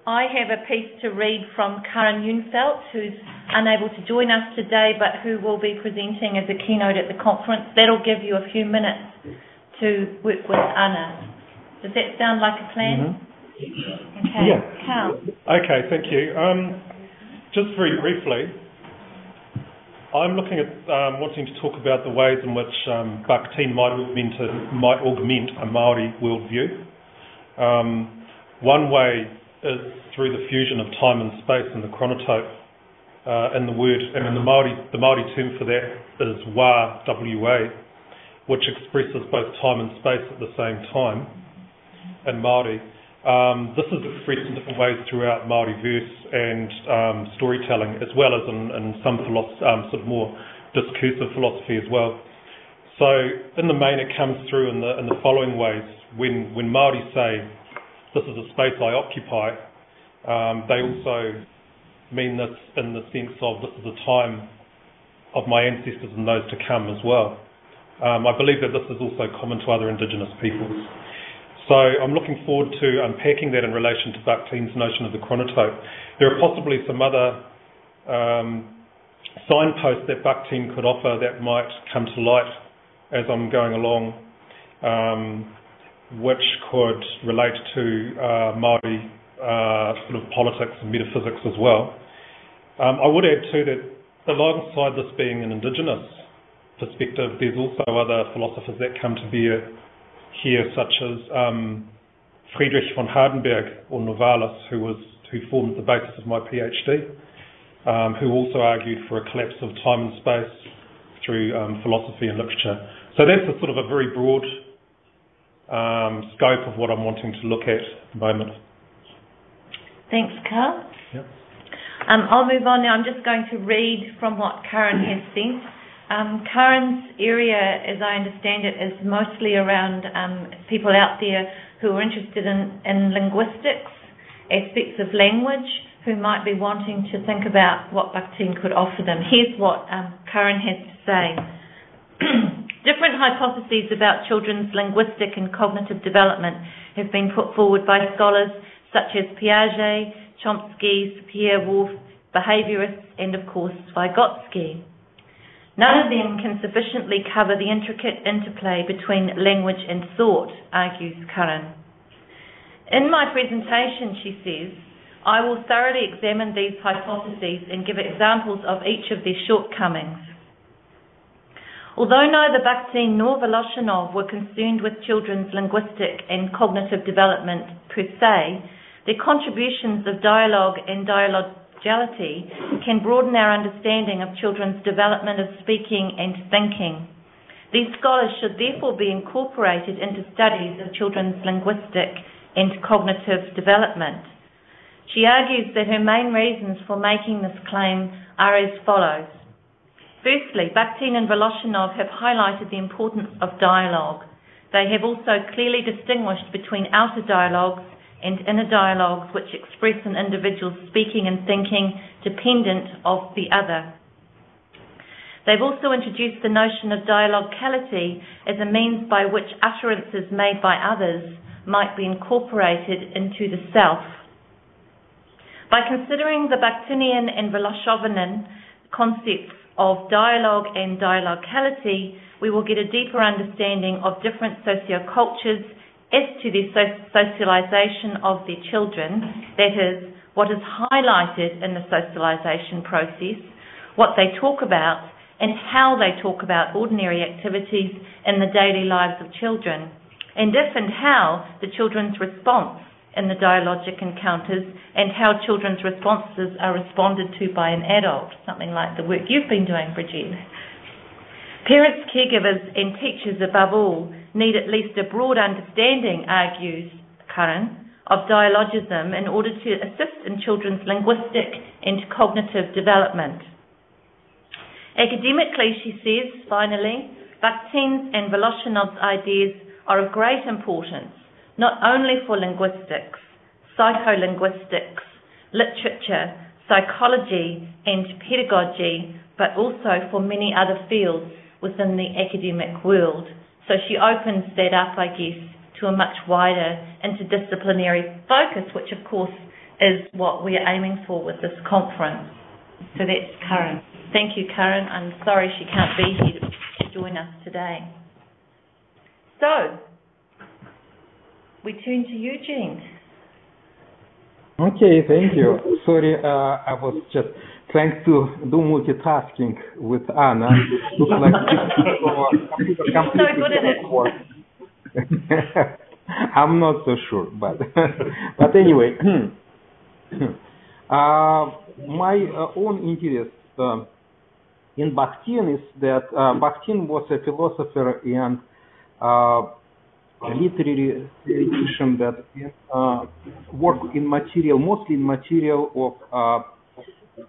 I have a piece to read from Karen Unfeld, who's unable to join us today, but who will be presenting as a keynote at the conference. That'll give you a few minutes to work with Anna. Does that sound like a plan? Mm-hmm. Okay. Yeah. Carl. Okay, thank you. Just very briefly, I'm looking at wanting to talk about the ways in which Bakhtin might augment a Māori worldview. One way is through the fusion of time and space in the chronotype. And the word, and in the Māori term for that is Whare, W-A, which expresses both time and space at the same time in Māori. This is expressed in different ways throughout Māori verse and storytelling, as well as in some sort of more discursive philosophy as well. So in the main, it comes through in the following ways. When Māori say, "This is a space I occupy," they also mean this in the sense of this is a time of my ancestors and those to come as well. I believe that this is also common to other Indigenous peoples. So I'm looking forward to unpacking that in relation to Bakhtin's notion of the chronotype. There are possibly some other signposts that Bakhtin could offer that might come to light as I'm going along, which could relate to Māori sort of politics and metaphysics as well. I would add too that alongside this being an Indigenous perspective, there's also other philosophers that come to bear here, such as Friedrich von Hardenberg or Novalis, who formed the basis of my PhD, who also argued for a collapse of time and space through philosophy and literature. So that's a sort of a very broad scope of what I'm wanting to look at the moment. Thanks, Carl. Yep. I'll move on now. I'm just going to read from what Karen has sent. Karen's area, as I understand it, is mostly around people out there who are interested in linguistics, aspects of language, who might be wanting to think about what Bakhtin could offer them. Here's what Karen has to say. Different hypotheses about children's linguistic and cognitive development have been put forward by scholars such as Piaget, Chomsky, Sapir-Whorf, behaviourists, and of course Vygotsky. None of them can sufficiently cover the intricate interplay between language and thought, argues Karen. In my presentation, she says, I will thoroughly examine these hypotheses and give examples of each of their shortcomings. Although neither Bakhtin nor Voloshinov were concerned with children's linguistic and cognitive development per se, their contributions of dialogue and dialogality can broaden our understanding of children's development of speaking and thinking. These scholars should therefore be incorporated into studies of children's linguistic and cognitive development. She argues that her main reasons for making this claim are as follows. Firstly, Bakhtin and Voloshinov have highlighted the importance of dialogue. They have also clearly distinguished between outer dialogues and inner dialogues which express an individual's speaking and thinking dependent of the other. They've also introduced the notion of dialogicality as a means by which utterances made by others might be incorporated into the self. By considering the Bakhtinian and Voloshovian concepts of dialogue and dialogicality, we will get a deeper understanding of different sociocultures as to the socialization of their children, that is, what is highlighted in the socialization process, what they talk about, and how they talk about ordinary activities in the daily lives of children, and if and how the children's response in the dialogic encounters and how children's responses are responded to by an adult, something like the work you've been doing, Brigitte. Parents, caregivers and teachers above all need at least a broad understanding, argues Karen, of dialogism in order to assist in children's linguistic and cognitive development. Academically, she says, finally, Bakhtin's and Voloshinov's ideas are of great importance, not only for linguistics, psycholinguistics, literature, psychology and pedagogy, but also for many other fields within the academic world. So she opens that up, I guess, to a much wider interdisciplinary focus, which of course is what we're aiming for with this conference. So that's Karen. Thank you, Karen. I'm sorry she can't be here to join us today. So, we turn to Eugene. Okay, thank you. Sorry, I was just trying to do multitasking with Anna. Looks like She's so good at it. I'm not so sure, but anyway, my own interest in Bakhtin is that Bakhtin was a philosopher and a literary theoretician that worked in material, mostly in material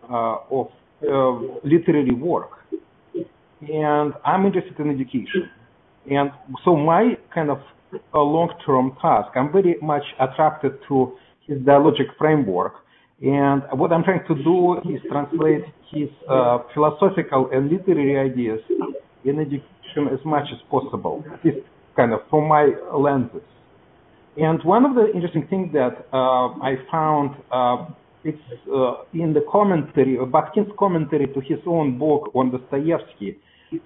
of literary work. And I'm interested in education. And so my kind of long-term task, I'm very much attracted to his dialogic framework. And what I'm trying to do is translate his philosophical and literary ideas in education as much as possible, at least kind of from my lenses. And one of the interesting things that I found, it's in the commentary, Bakhtin's commentary to his own book on Dostoevsky.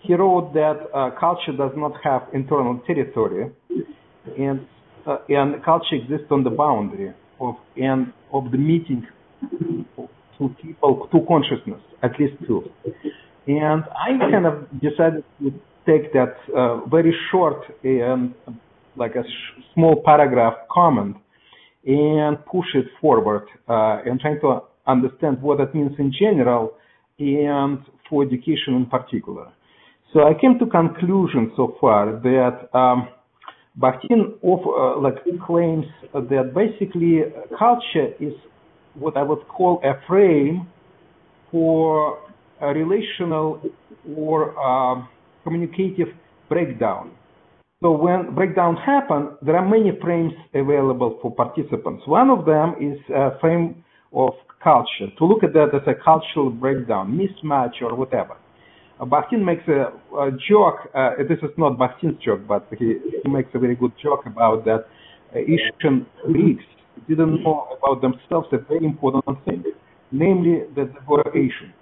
He wrote that culture does not have internal territory, and culture exists on the boundary of the meeting two people, two consciousness, at least two. And I kind of decided to take that very short and like a small paragraph comment and push it forward and trying to understand what that means in general and for education in particular. So I came to conclusion so far that Bakhtin claims that basically culture is what I would call a frame for a relational or communicative breakdown. So when breakdowns happen, there are many frames available for participants. One of them is a frame of culture, to look at that as a cultural breakdown, mismatch or whatever. Bakhtin makes a joke, this is not Bakhtin's joke, but he makes a very good joke about that Asian Greeks didn't know about themselves a very important thing, namely that they were Asian.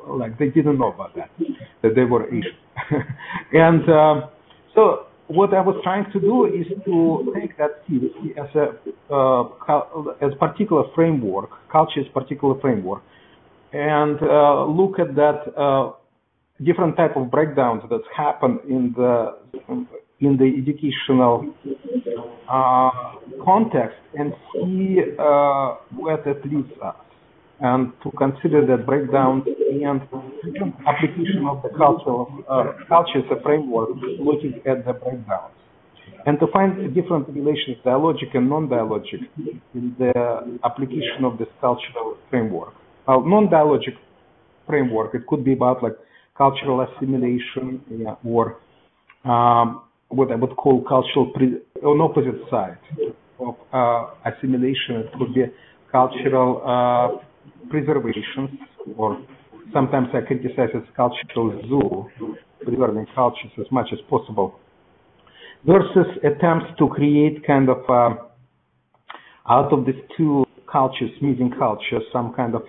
Like they didn't know about that they were Asian. And so what I was trying to do is to take that theory as a particular framework, culture is particular framework, and look at that different type of breakdowns that happen in the educational context and see where that leads us, and to consider that breakdown and application of the culture as a framework, looking at the breakdowns, and to find different relations, dialogic and non-dialogic, in the application of this cultural framework. Now, non-dialogic framework, it could be about like cultural assimilation, or what I would call cultural on opposite side of assimilation. It could be cultural preservations, or sometimes I criticize as cultural zoo, preserving cultures as much as possible, versus attempts to create kind of out of these two cultures, meeting cultures, some kind of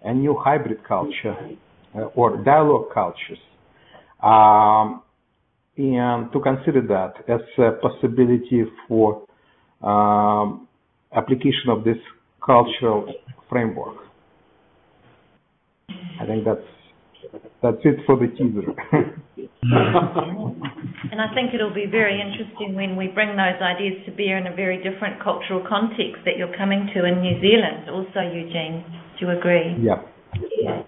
a new hybrid culture or dialogue cultures, and to consider that as a possibility for application of this cultural framework. I think that's it for the teaser. And I think it'll be very interesting when we bring those ideas to bear in a very different cultural context that you're coming to in New Zealand also, Eugene. Do you agree? Yeah. Yeah.